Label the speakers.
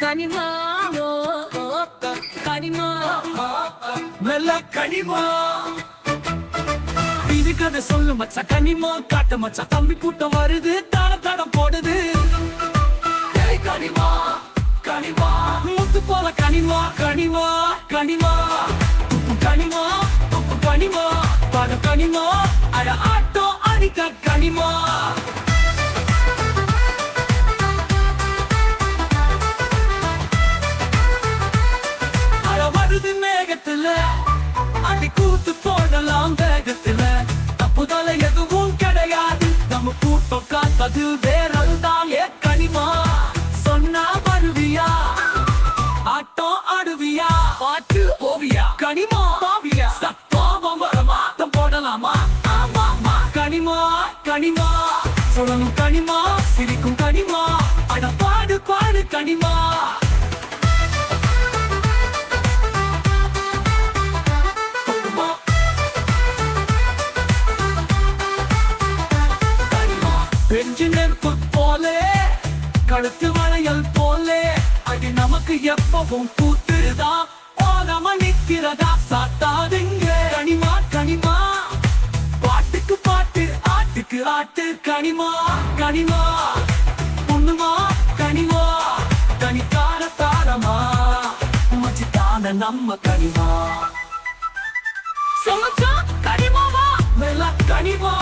Speaker 1: கனிமா கனிமா
Speaker 2: மெல்ல கனிமா இது கதை சொல்லு மச்சா கனிமா காட்டு மச்சா தம்பி கூட்டம் வருது தடம் போடுது கனிமா கனிமா முத்து போல கனிமா கனிமா கனிமா கனிமா கனிமா பட கனிமா அட ஆட்டம் அடிக்க கனிமா அட வருது மேகத்துல அடி கூத்து போடலாம் வேகத்துல தப்புதல எதுவும் கிடையாது நம்ம கூட்டம் காத்தது வேறல்தான் ஏ கனிமா சொன்னா வருவியா ஆட்டம் ஆடுவியா பாட்டு போவியா கனிமா பாவியா சத்தம் வரமாட்டம் போடலாமா ஆமாமா கனிமா கனிமா சொல்லணும் கனிமா சிரிக்கும் கனிமா அட பாடு பாடு கனிமா போலே கழுத்து வளையல் போலே அடி நமக்கு எப்பவும் கூத்துதான் போதாம நிக்கிறதா சாத்தாதுங்க கனிமா கனிமா பாட்டுக்கு பாட்டு ஆட்டுக்கு ஆட்டு கனிமா கனிமா பொண்ணுமா கனிமா கனிக்கார தாரமா மச்சித்தான நம்ம கனிமா சொல்லுச்சா கனிமாவா மேல கனிமா